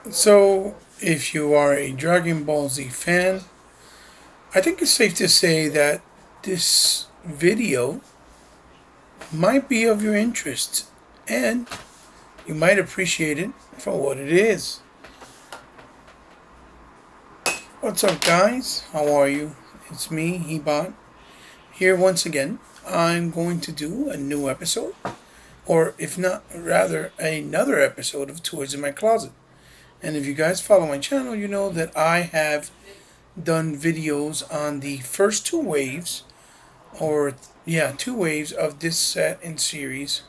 So, if you are a Dragon Ball Z fan, I think it's safe to say that this video might be of your interest and you might appreciate it for what it is. What's up, guys? How are you? It's me, Hebot, here once again. I'm going to do a new episode, or if not, rather, another episode of Toys in My Closet. And if you guys follow my channel, you know that I have done videos on the first two waves, or yeah, two waves of this set and series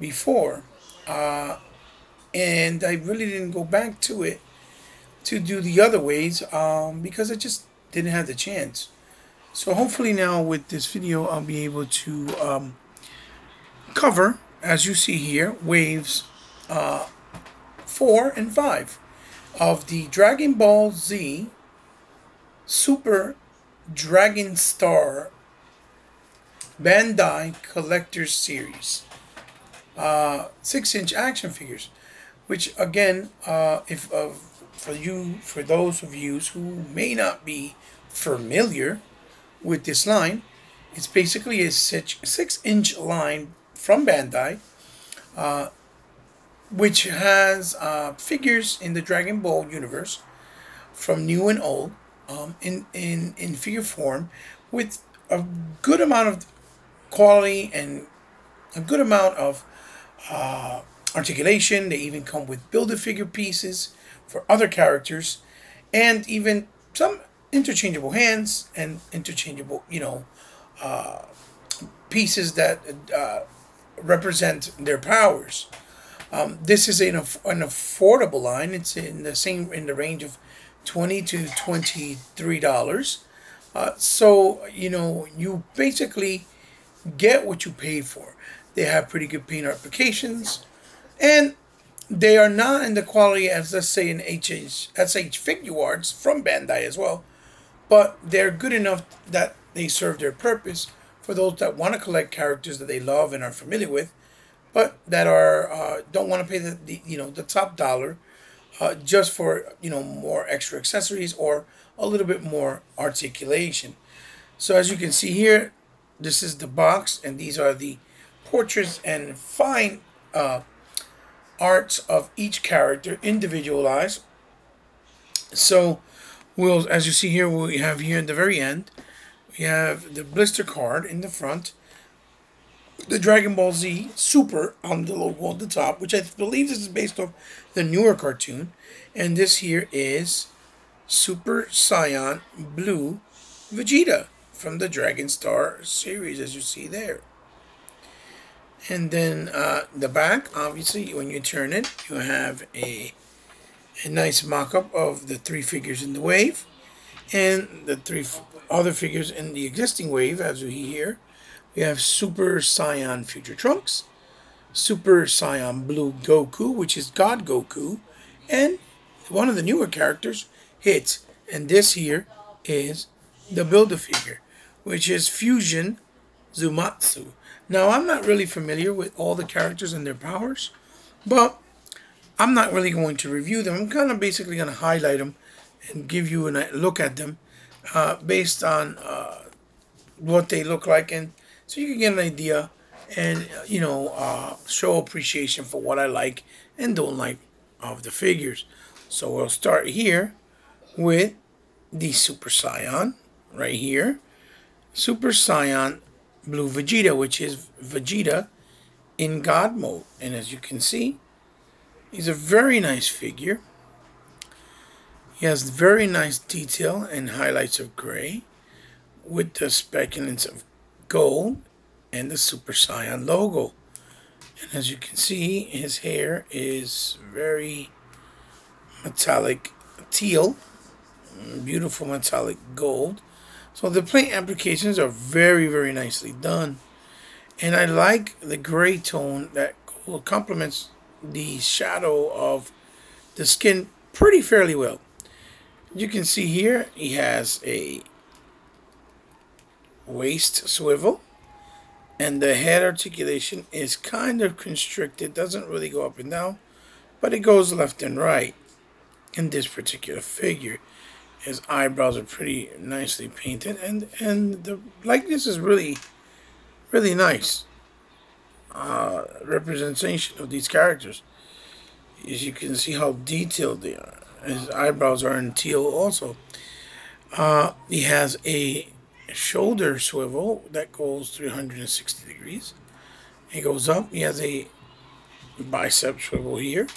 before. And I really didn't go back to it to do the other waves because I just didn't have the chance. So hopefully now with this video, I'll be able to cover, as you see here, waves 4 and 5 of the Dragon Ball Z Super Dragon Star Bandai Collector's Series 6-inch action figures, which again, if for those of you who may not be familiar with this line, it's basically a 6-inch line from Bandai, which has figures in the Dragon Ball universe from new and old, in figure form, with a good amount of quality and a good amount of articulation. They even come with Build-A-Figure pieces for other characters, and even some interchangeable hands and interchangeable, pieces that represent their powers. This is an affordable line. It's in the range of $20 to $23. So you basically get what you pay for. They have pretty good paint applications, and they are not in the quality as, let's say, an SH Figuarts from Bandai as well, but they're good enough that they serve their purpose for those that want to collect characters that they love and are familiar with, but that are don't want to pay the top dollar just for more extra accessories or a little bit more articulation. So as you can see here, this is the box, and these are the portraits and fine arts of each character, individualized. So as you see here, we have here at the very end, we have the blister card in the front, the Dragon Ball Z Super on the logo at the top, which I believe this is based off the newer cartoon. And this here is Super Saiyan Blue Vegeta from the Dragon Star series, as you see there. And then the back, obviously, when you turn it, you have a nice mock-up of the three figures in the wave, and the three other figures in the existing wave, as we hear. We have Super Saiyan Future Trunks, Super Saiyan Blue Goku, which is God Goku, and one of the newer characters, Hit. And this here is the Build-A-Figure, which is Fusion Zumatsu. Now, I'm not really familiar with all the characters and their powers, but I'm not really going to review them. I'm kind of basically going to highlight them and give you a look at them based on what they look like, and so you can get an idea and show appreciation for what I like and don't like of the figures. So we'll start here with the Super Saiyan right here. Super Saiyan Blue Vegeta, which is Vegeta in God mode. And as you can see, he's a very nice figure. He has very nice detail and highlights of gray with the speculance of gold and the Super Saiyan logo. And as you can see, his hair is very metallic teal, beautiful metallic gold. So the paint applications are very, very nicely done. And I like the gray tone that complements the shadow of the skin pretty fairly well. You can see here he has a waist swivel, and the head articulation is kind of constricted, doesn't really go up and down, but it goes left and right. in this particular figure. His eyebrows are pretty nicely painted, and the likeness is really nice. Representation of these characters. As you can see how detailed they are. His eyebrows are in teal also. He has a shoulder swivel that goes 360 degrees. He goes up. He has a bicep swivel here,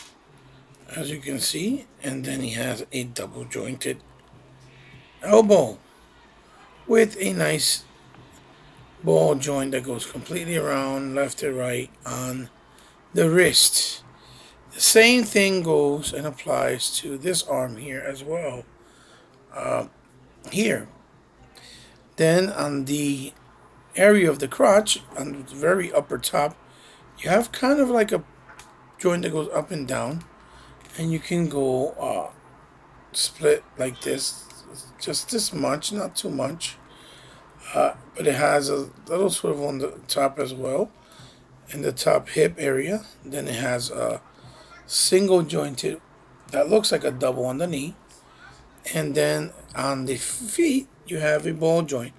as you can see, and then he has a double jointed elbow with a nice ball joint that goes completely around left to right on the wrist. The same thing goes and applies to this arm here as well. Here. Then on the area of the crotch, on the very upper top, you have kind of like a joint that goes up and down, and you can go split like this, just this much, not too much. But it has a little swivel on the top as well, in the top hip area. Then it has a single jointed that looks like a double on the knee, and then on the feet you have a ball joint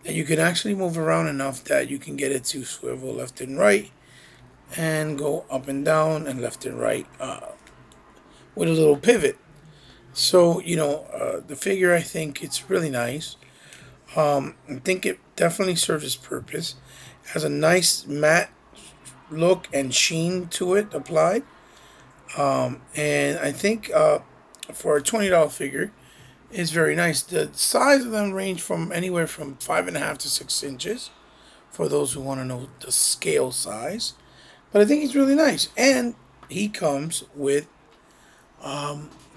that you can actually move around enough that you can get it to swivel left and right and go up and down and left and right with a little pivot. So, the figure, I think it's really nice. I think it definitely serves its purpose. It has a nice matte look and sheen to it applied. And I think for a $20 figure, it's very nice. The size of them range from anywhere from 5.5 to 6 inches for those who want to know the scale size. But I think it's really nice. And he comes with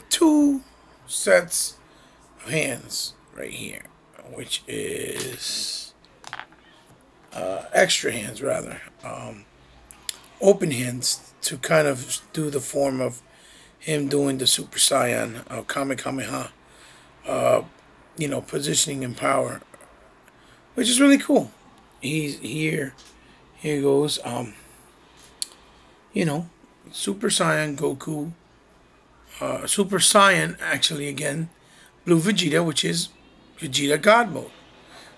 2 sets of hands right here, which is extra hands rather, open hands to kind of do the form of him doing the Super Saiyan Kamehameha, positioning in power, which is really cool. He's here. Here goes, Super Saiyan Goku, Super Saiyan actually again, Blue Vegeta, which is Vegeta God Mode.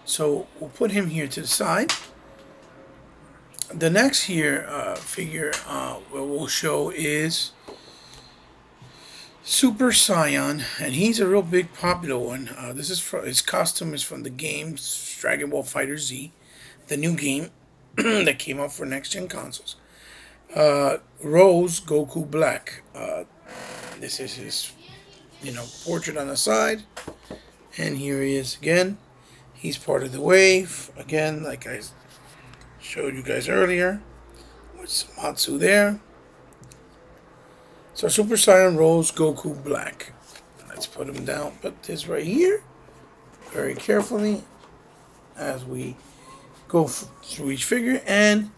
So we'll put him here to the side. The next here figure we'll show is Super Saiyan, and he's a real big popular one. This is his costume is from the game Dragon Ball FighterZ, the new game that came out for next gen consoles. Rose Goku Black. This is his, portrait on the side, and here he is again. He's part of the wave again, like I showed you guys earlier, with Samatsu there. So Super Saiyan Rose Goku Black. Let's put him down. Put this right here, very carefully, as we go through each figure. And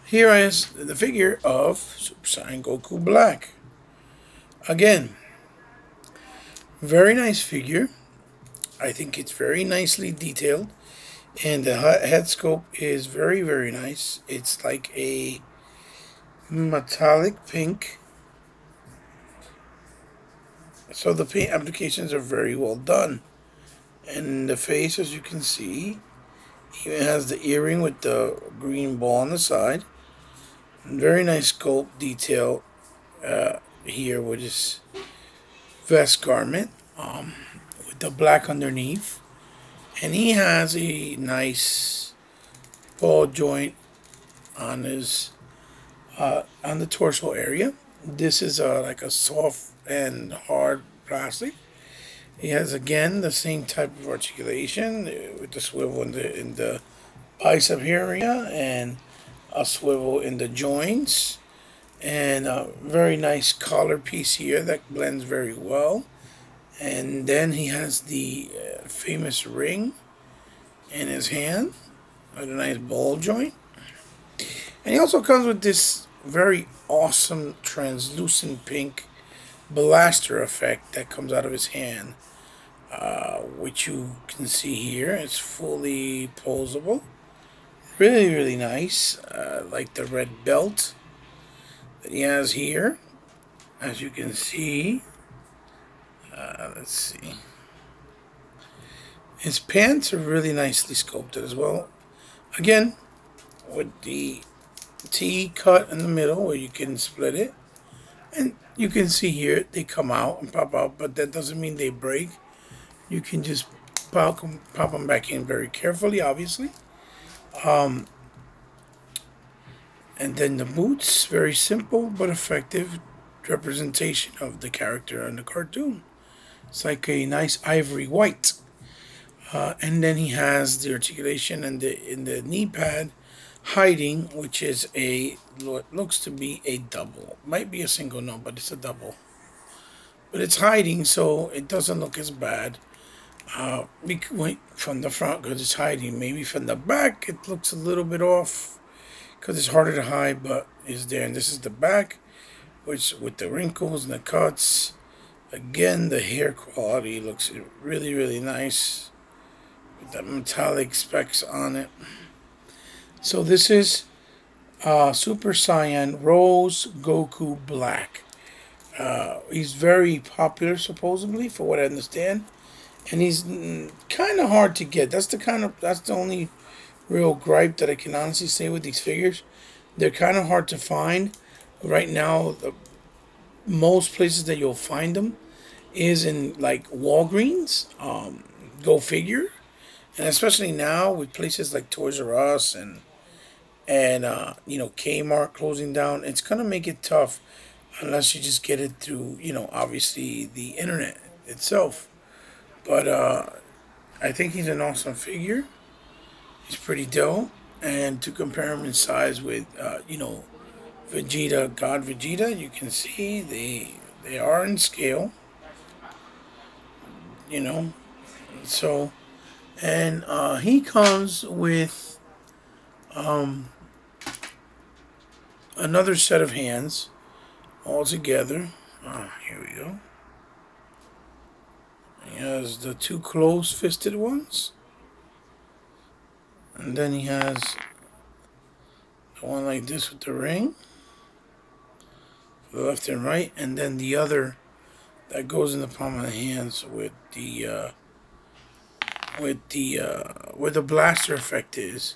here is the figure of Super Saiyan Goku Black. Again, very nice figure. I think it's very nicely detailed. And the head sculpt is very, very nice. It's like a metallic pink. So the paint applications are very well done. And the face, as you can see, even has the earring with the green ball on the side. Very nice sculpt detail here with his vest garment with the black underneath. And he has a nice ball joint on his on the torso area. This is like a soft and hard plastic. He has again the same type of articulation with the swivel in the bicep area and a swivel in the joints, and a very nice collar piece here that blends very well. And then he has the famous ring in his hand with a nice ball joint. And he also comes with this very awesome translucent pink blaster effect that comes out of his hand, which you can see here. It's fully posable. Really, really nice. Like the red belt that he has here. As you can see, Let's see. His pants are really nicely sculpted as well. Again, with the T cut in the middle where you can split it. And you can see here, they come out and pop out, but that doesn't mean they break. You can just pop them back in very carefully, obviously. And then the boots, very simple but effective representation of the character in the cartoon. It's like a nice ivory white. And then he has the articulation and in the knee pad hiding, which is what looks to be a double. Might be a single, no, but it's a double. But it's hiding, so it doesn't look as bad. From the front, because it's hiding. Maybe from the back, it looks a little bit off, because it's harder to hide, but it's there. And this is the back, which with the wrinkles and the cuts. Again, the hair quality looks really, really nice with the metallic specks on it. So this is Super Saiyan Rose Goku Black. He's very popular, supposedly, for what I understand, and he's kind of hard to get. That's the only real gripe that I can honestly say with these figures. They're kind of hard to find right now. Most places that you'll find them is in like Walgreens, Go Figure, and especially now with places like Toys R Us and Kmart closing down. It's gonna make it tough unless you just get it through obviously the internet itself. But I think he's an awesome figure. He's pretty dope, and to compare him in size with Vegeta, God Vegeta, you can see they are in scale. So, and he comes with another set of hands all together. Here we go. He has the two closed-fisted ones, and then he has the one like this with the ring for the left and right, and then the other that goes in the palm of the hands with where the blaster effect is,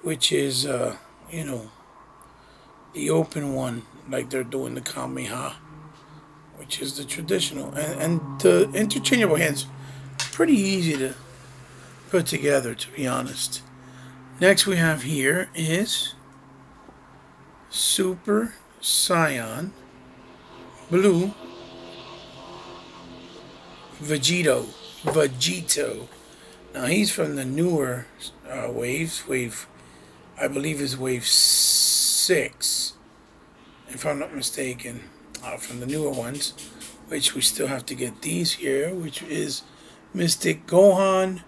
which is the open one, like they're doing the Kamehameha, which is the traditional, and the interchangeable hands pretty easy to put together, to be honest. Next we have here is Super Saiyan Blue Vegito. Now he's from the newer waves. I believe is wave 6, if I'm not mistaken, from the newer ones, which we still have to get these here, which is Mystic Gohan,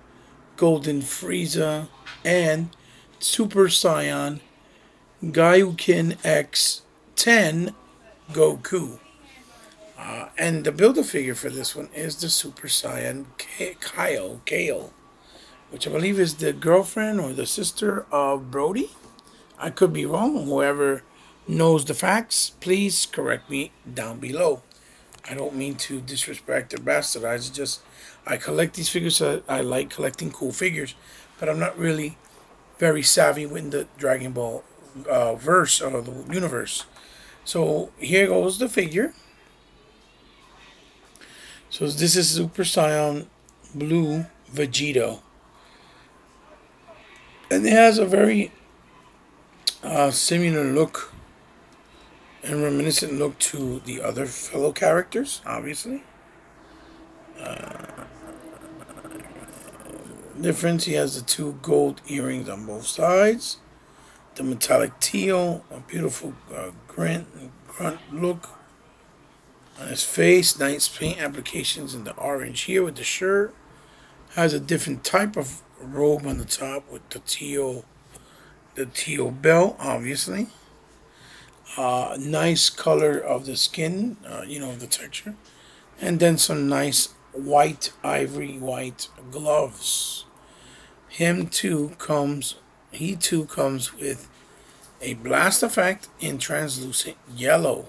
Golden Frieza, and Super Saiyan Gaiukin X10 Goku. And the Build-A-Figure for this one is the Super Saiyan Kale, which I believe is the girlfriend or the sister of Brody. I could be wrong. Whoever knows the facts, please correct me down below. I don't mean to disrespect or bastardize. It's just I collect these figures. So I like collecting cool figures, but I'm not really very savvy with the Dragon Ball verse or the universe. So here goes the figure. So this is Super Saiyan Blue Vegito, and it has a very similar look and reminiscent look to the other fellow characters, obviously. Difference, he has the two gold earrings on both sides, the metallic teal, a beautiful grunt look on his face, nice paint applications in the orange here with the shirt. Has a different type of robe on the top with the teal belt, obviously. Nice color of the skin, the texture. And then some nice ivory white gloves. He too comes with a blast effect in translucent yellow,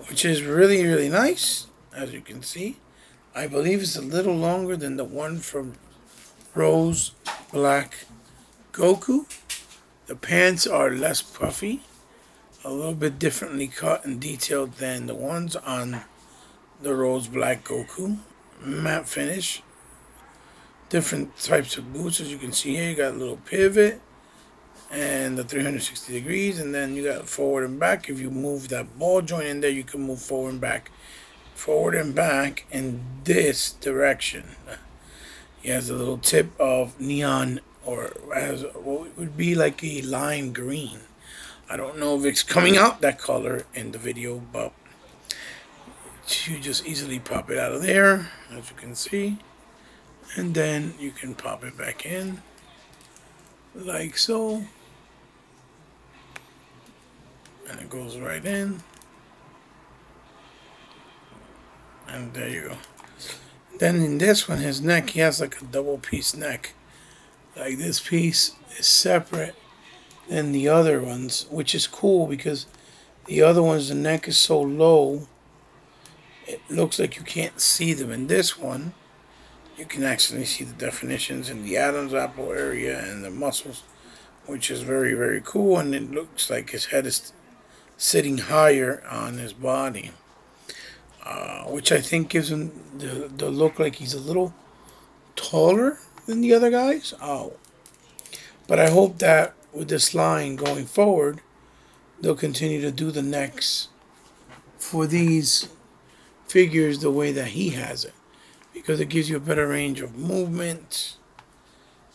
which is really, really nice. as you can see. I believe it's a little longer than the one from Rose Black Goku. The pants are less puffy, a little bit differently cut and detailed than the ones on the Rose Black Goku. Matte finish. Different types of boots, as you can see here. You got a little pivot and the 360 degrees, and then you got forward and back. If you move that ball joint in there, you can move forward and back in this direction. He has a little tip of neon, or as what would be like a lime green. I don't know if it's coming out that color in the video, but you just easily pop it out of there, as you can see, and then you can pop it back in like so, and it goes right in, and there you go. Then in this one, his neck, he has like a double piece neck. Like this piece is separate than the other ones, which is cool because the other ones, the neck is so low, it looks like you can't see them. In this one, you can actually see the definitions in the Adam's apple area and the muscles, which is very, very cool. And it looks like his head is sitting higher on his body. Which I think gives him the look like he's a little taller than the other guys. But I hope that with this line going forward, they'll continue to do the necks for these figures the way that he has it, because it gives you a better range of movement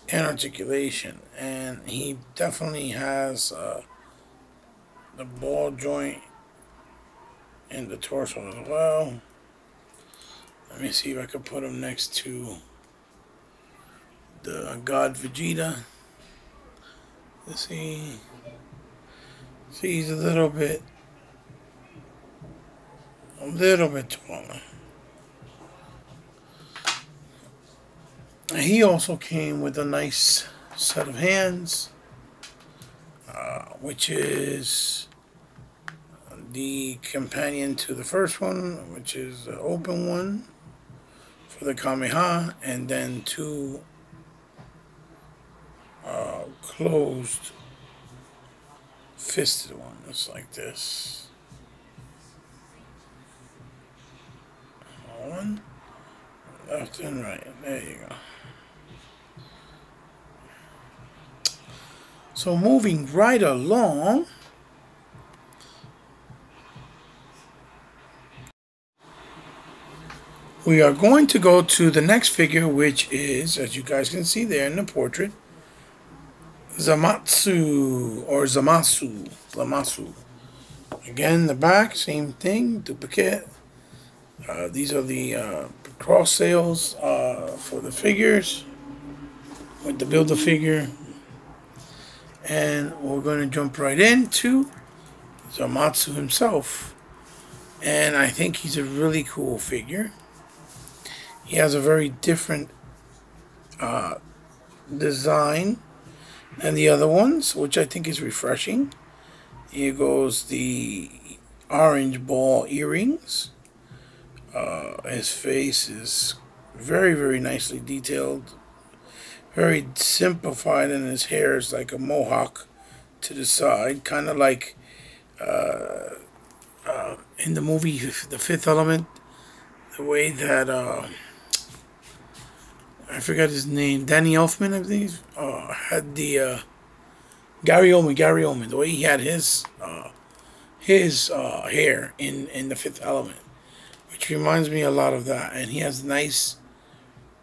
and articulation. And he definitely has the ball joint in the torso as well. Let me see if I can put him next to the God Vegeta. Let's see. See, he's a little bit taller. He also came with a nice set of hands, which is the companion to the first one, which is the open one for the Kamehameha, and then two closed fisted ones like this. One, left and right. There you go. So moving right along, we are going to go to the next figure, which is, as you guys can see there in the portrait, Zamasu, or Zamasu. Again, the back, same thing, duplicate. These are the cross sales for the figures with the Build-A-Figure. And we're going to jump right into Zamasu himself. And I think he's a really cool figure. He has a very different design than the other ones, which I think is refreshing. Here goes the orange ball earrings. His face is very, very nicely detailed. Very simplified, and his hair is like a mohawk to the side. Kind of like in the movie The Fifth Element, the way that I forgot his name, Danny Elfman, I think, had the Gary Oldman, the way he had his hair in The Fifth Element, which reminds me a lot of that. And he has nice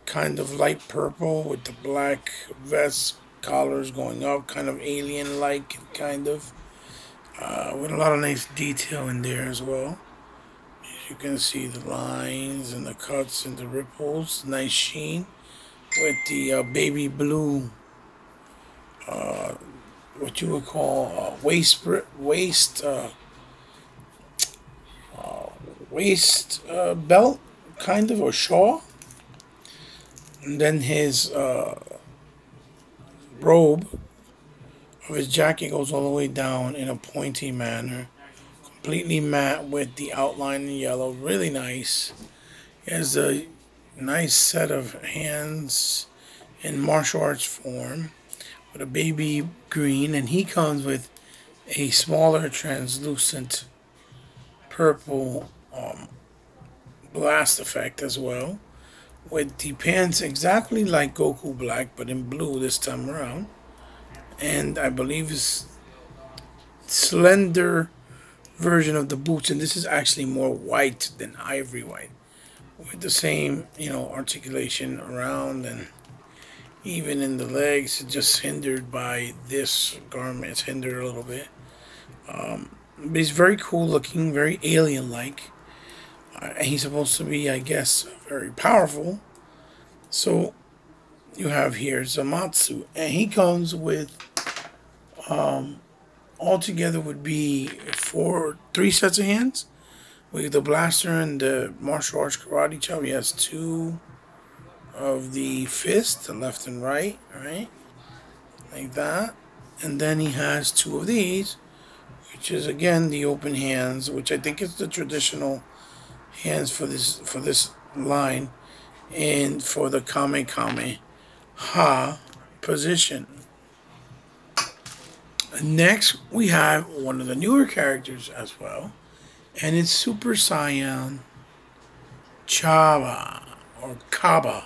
kind of light purple with the black vest collars going up, kind of alien-like, kind of, with a lot of nice detail in there as well. As you can see, the lines and the cuts and the ripples, nice sheen, with the baby blue, what you would call waist belt, kind of, or shawl. And then his robe of his jacket goes all the way down in a pointy manner, completely matte with the outline in yellow. Really nice. He has a nice set of hands in martial arts form with a baby green, and he comes with a smaller translucent purple blast effect as well, with the pants exactly like Goku Black but in blue this time around, and I believe his slender version of the boots, and this is actually more white than ivory white, with the same, articulation around, and even in the legs, it's just hindered by this garment. It's hindered a little bit. But he's very cool looking, very alien like. He's supposed to be, I guess, very powerful. So you have here Zamatsu, and he comes with altogether would be three sets of hands. With the blaster and the martial arts karate chop, he has two of the fists, the left and right, like that. And then he has two of these, which is again the open hands, which I think is the traditional hands for this line, and for the Kame Kame Ha position. Next, we have one of the newer characters as well, and it's Super Saiyan Chaba, or Kaba.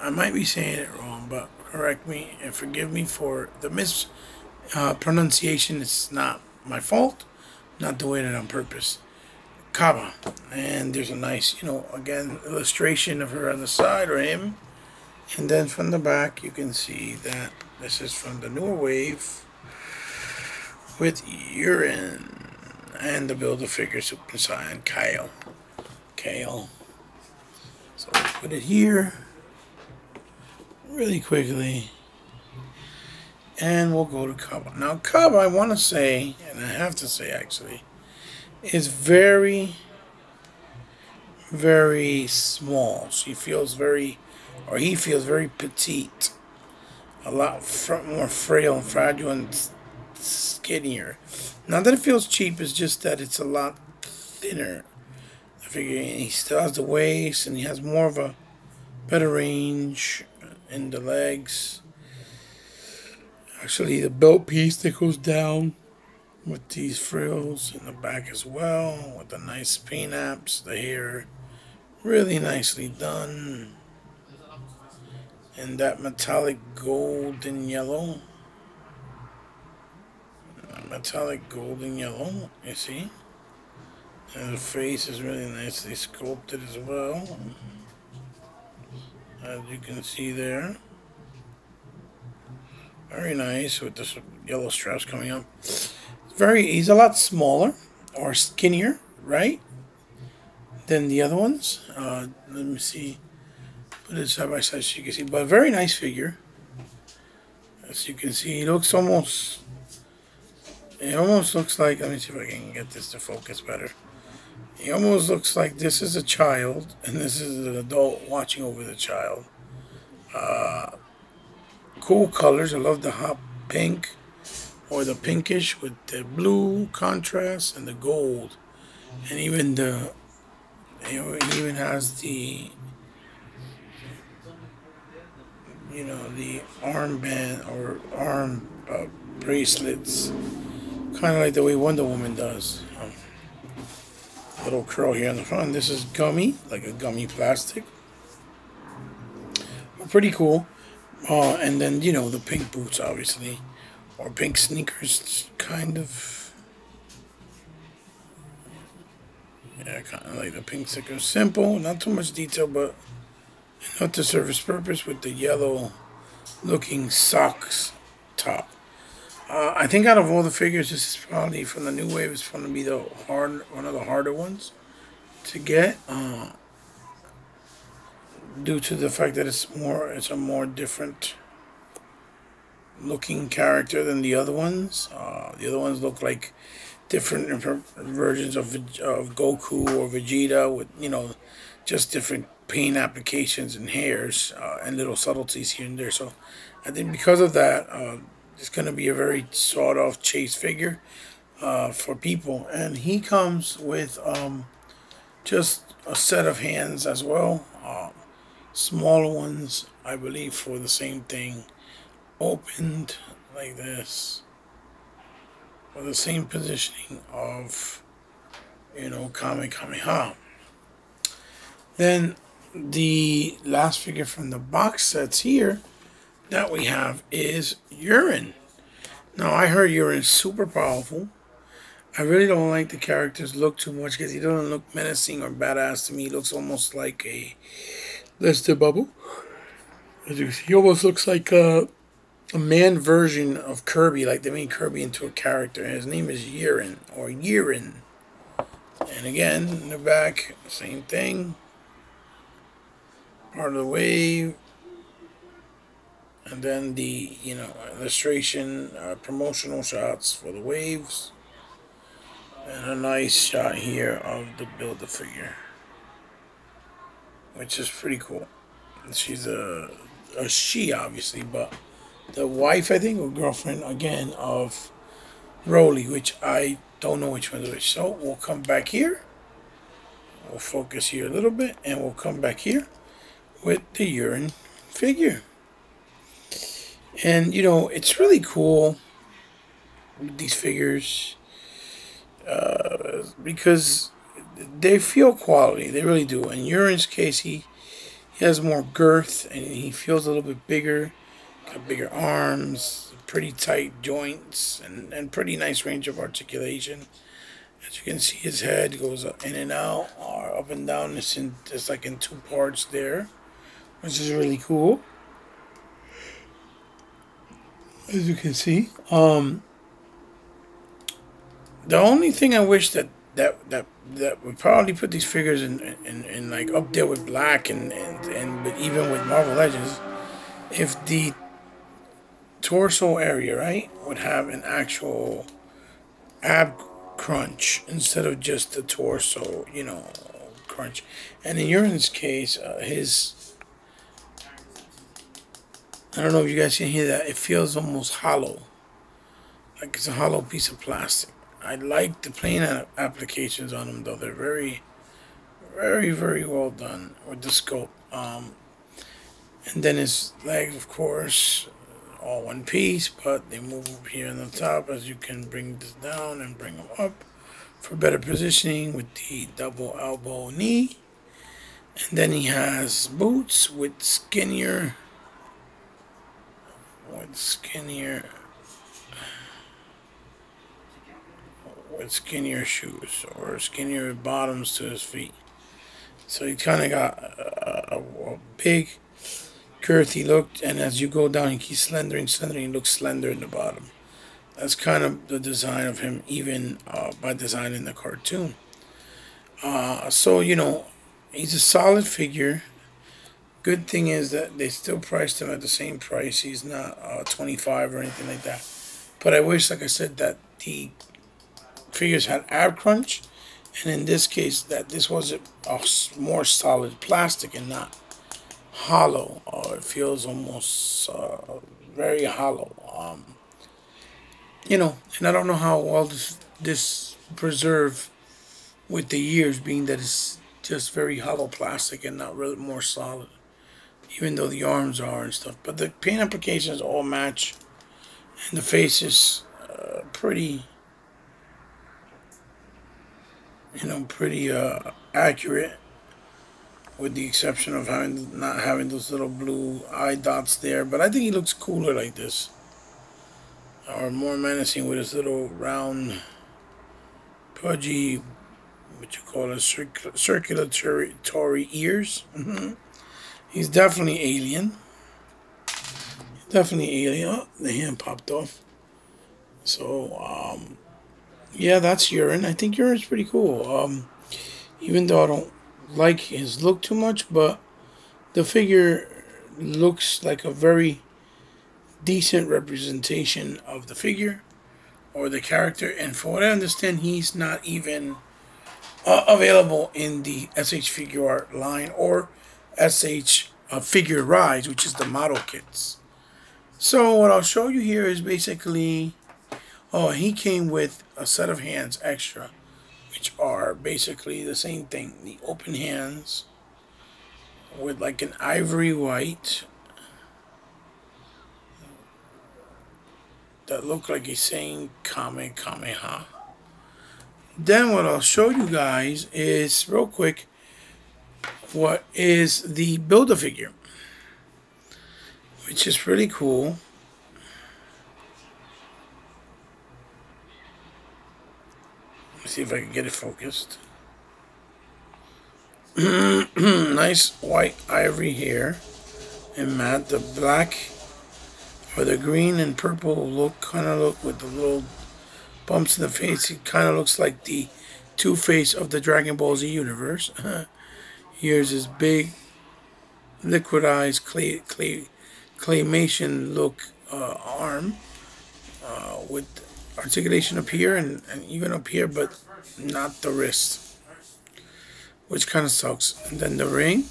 I might be saying it wrong, but correct me and forgive me for the mispronunciation. It's not my fault, not doing it on purpose. Kaba. And there's a nice, again, illustration of her on the side, or him. And then from the back, you can see that this is from the newer wave with Urine and the Build-A-Figure Super Saiyan Kale. So let's put it here really quickly, and we'll go to Kaba. Now, Kaba, I want to say, and I have to say actually, is very, very small. He feels very petite, a lot more frail and fragile and skinnier. Not that it feels cheap, it's just that it's a lot thinner. I figure he still has the waist, and he has more of a better range in the legs. Actually, the belt piece that goes down with these frills in the back as well, with the nice pin-ups, the hair really nicely done, and that metallic gold and yellow. You see? And the face is really nicely sculpted as well, as you can see there. Very nice with the yellow straps coming up. He's a lot smaller or skinnier, right, than the other ones. Let me see. Put it side by side so you can see. But a very nice figure. As you can see, it almost looks like, let me see if I can get this to focus better. It almost looks like this is a child, and this is an adult watching over the child. Cool colors. I love the hot pink, or the pinkish with the blue contrast and the gold, and even it even has the the armband or arm bracelets, kind of like the way Wonder Woman does. Little curl here on the front. This is gummy, like a gummy plastic. Pretty cool. And then, the pink boots, obviously. Or pink sneakers, kind of. Yeah, kind of like the pink sneakers. Simple, not too much detail, but enough to serve its purpose with the yellow looking socks top. I think out of all the figures, this is probably, from the new wave, it's going to be one of the harder ones to get, due to the fact that it's a more different looking character than the other ones. The other ones look like different versions of Goku or Vegeta with, just different paint applications and hairs, and little subtleties here and there. So I think because of that, it's going to be a very sawed-off chase figure. for people, and he comes with just a set of hands as well, smaller ones, I believe, for the same thing, opened like this, for the same positioning of, Kamehameha. Then the last figure from the box sets here that we have is Urine. Now, I heard Urine's super powerful. I really don't like the character's look too much because he doesn't look menacing or badass to me. He looks almost like a Lester Bubble. As you see, he almost looks like a man version of Kirby, like they made Kirby into a character. His name is Urine, or Urine. And again, in the back, same thing. Part of the wave. And then the, illustration, promotional shots for the waves. And a nice shot here of the Build-A-Figure, which is pretty cool. She's a she, obviously, but the wife, I think, or girlfriend, again, of Broly, which I don't know which one's which. So we'll come back here. We'll focus here a little bit, and we'll come back here with the Urine figure. And, it's really cool with these figures because they feel quality. They really do. In Urine's case, he has more girth, and he feels a little bit bigger. Got bigger arms, pretty tight joints, and pretty nice range of articulation. As you can see, his head goes up in and out, or up and down. It's like in two parts there, which is really cool. As you can see, the only thing I wish that would probably put these figures in like up there with Black and but even with Marvel Legends, if the torso area, right, would have an actual ab crunch instead of just the torso, crunch. And in Urine's case, I don't know if you guys can hear that, it feels almost hollow, like it's a hollow piece of plastic. I like the plain applications on them, though. They're very, very, very well done with the scope. And then his legs, of course, all one piece, but they move up here on the top, as you can bring this down and bring them up for better positioning with the double elbow knee. And then he has boots with skinnier shoes, or skinnier bottoms to his feet. So he kind of got a big girthy look, and as you go down, he keeps slendering, he looks slender in the bottom. That's kind of the design of him, even by designing the cartoon. So, he's a solid figure. Good thing is that they still priced him at the same price. He's not 25 or anything like that. But I wish, like I said, that the figures had ab crunch, and in this case, that this was a more solid plastic and not hollow. It feels almost very hollow. And I don't know how well this preserve with the years, being that it's just very hollow plastic and not really more solid, even though the arms are and stuff. But the paint applications all match, and the face is pretty accurate, with the exception of not having those little blue eye dots there. But I think he looks cooler like this, or more menacing with his little round, pudgy, what you call it, circulatory ears. He's definitely alien. Oh, the hand popped off. So, yeah, that's Urine. I think Urine's pretty cool. Even though I don't like his look too much, but the figure looks like a very decent representation of the figure or the character. And for what I understand, he's not even available in the SH Figuart line or SH Figure Rise, which is the model kits. So what I'll show you here is basically Oh, he came with a set of hands extra, which are basically the same thing. The open hands with like an ivory white that look like he's saying Kame Kameha. Then what I'll show you guys is, real quick, what is the Build-A-Figure, which is pretty cool. Let's see if I can get it focused. Nice white ivory here and matte. The black or the green and purple look kind of look with the little bumps in the face. It kind of looks like the Two-Face of the Dragon Ball Z universe. Here's his big liquidized claymation look arm with articulation up here and even up here, but not the wrist, which kind of sucks. And then the ring,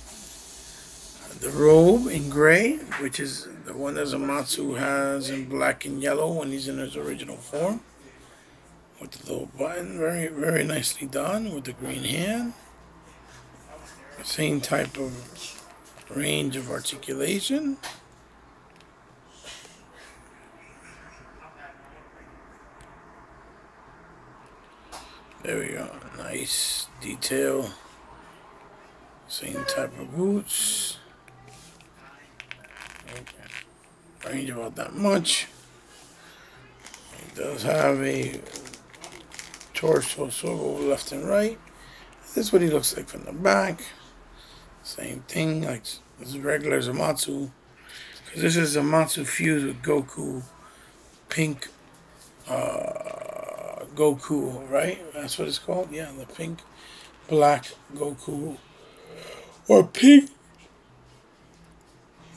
the robe in gray, which is the one that Zamatsu has in black and yellow when he's in his original form, with the little button, very, very nicely done, with the green hand. Same type of range of articulation. There we go. Nice detail. Same type of boots. Range about that much. It does have a torso swivel left and right. This is what he looks like from the back. Same thing, like this is regular Zamatsu. Because this is Zamatsu fused with Goku. Pink Goku, right? That's what it's called? Yeah, the pink, black Goku. Or pink,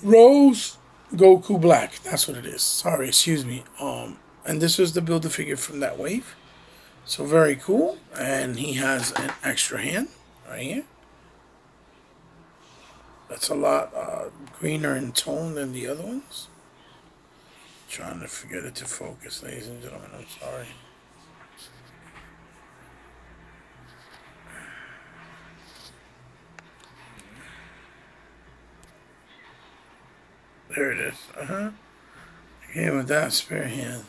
rose, Goku black. That's what it is. Sorry, excuse me. And this was the Build-A-Figure from that wave. So very cool. And he has an extra hand right here. That's a lot greener in tone than the other ones. Trying to forget it to focus, ladies and gentlemen. I'm sorry. There it is. Again with that spare hand.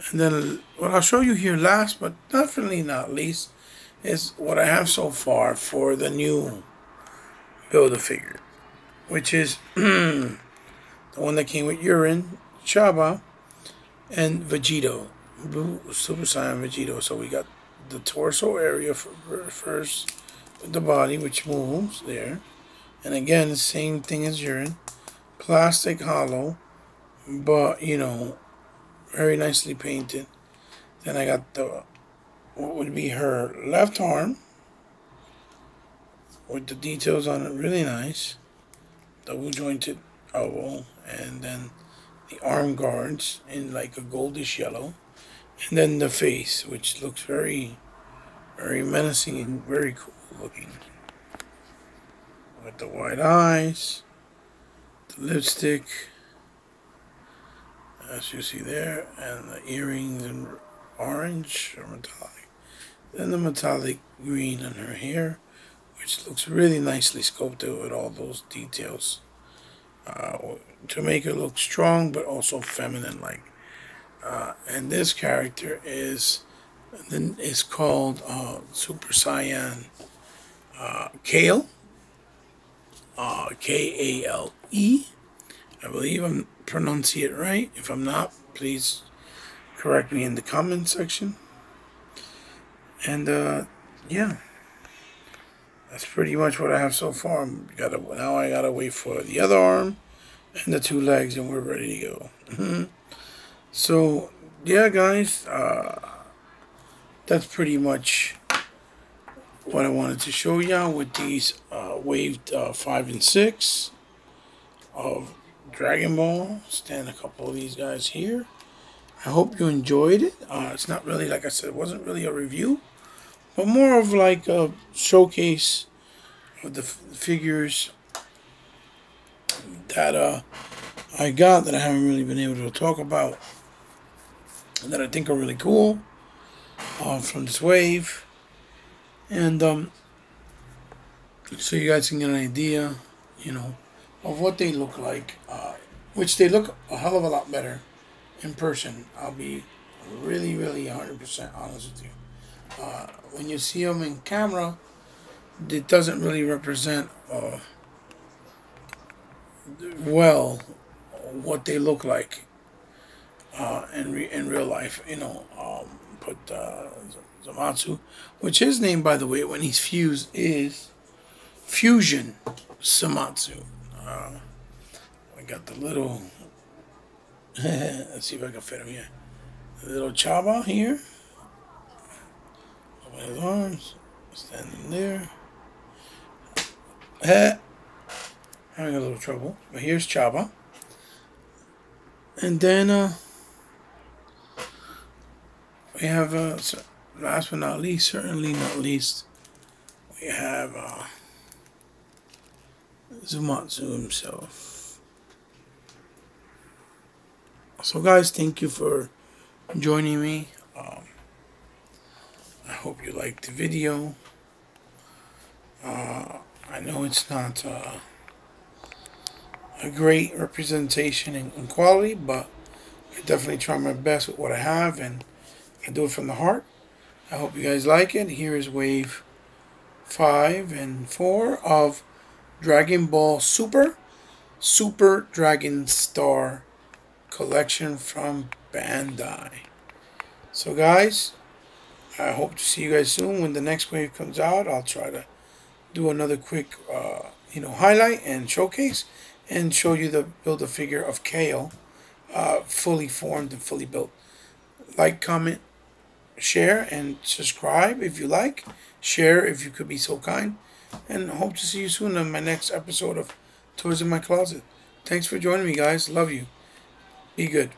And then what I'll show you here last, but definitely not least, is what I have so far for the new Build-A-Figure, which is the one that came with Urine, Chaba, and Vegito, Blue Super Saiyan Vegito. So we got the torso area first with the body, which moves there. And again, the same thing as Urine. Plastic hollow, but, you know, very nicely painted. Then I got the, what would be her left arm, with the details on it, really nice. Double jointed elbow, and then the arm guards in like a goldish yellow. And then the face, which looks very, very menacing and very cool looking. With the white eyes, the lipstick, as you see there, and the earrings in orange or metallic. Then the metallic green on her hair, which looks really nicely sculpted with all those details to make her look strong but also feminine-like. And this character is called Super Saiyan Kale, Kale. I believe I'm pronouncing it right. If I'm not, please correct me in the comment section. And yeah, that's pretty much what I have so far. Now I gotta wait for the other arm and the two legs, and we're ready to go. So yeah, guys, that's pretty much what I wanted to show y'all with these wave 5 and 6 of Dragon Ball. Stand a couple of these guys here. I hope you enjoyed it. It's not really, like I said, it wasn't really a review, but more of like a showcase of the figures that I got that I haven't really been able to talk about. that I think are really cool from this wave. And so you guys can get an idea, you know, of what they look like, which they look a hell of a lot better in person. I'll be really, really 100% honest with you. When you see them in camera, it doesn't really represent well what they look like in real life. You know, but Zamatsu, which his name, by the way, when he's fused, is Fusion Zamatsu. I got the little. Let's see if I can fit him here. The little Chaba here. Open his arms. Standing there. Having a little trouble. But here's Chaba. And then we have, last but not least, certainly not least, we have Zamatsu himself. So guys, thank you for joining me. I hope you liked the video. I know it's not a great representation in quality, but I definitely try my best with what I have, and I do it from the heart. I hope you guys like it. Here is wave 5 and 4 of Dragon Ball Super Dragon Star collection from Bandai. So guys, I hope to see you guys soon. When the next wave comes out, I'll try to do another quick highlight and showcase and show you the build a figure of Kale, fully formed and fully built. Like, comment, share, and subscribe if you like. Share if you could be so kind. And hope to see you soon in my next episode of Toys in My Closet. Thanks for joining me, guys. Love you. Be good.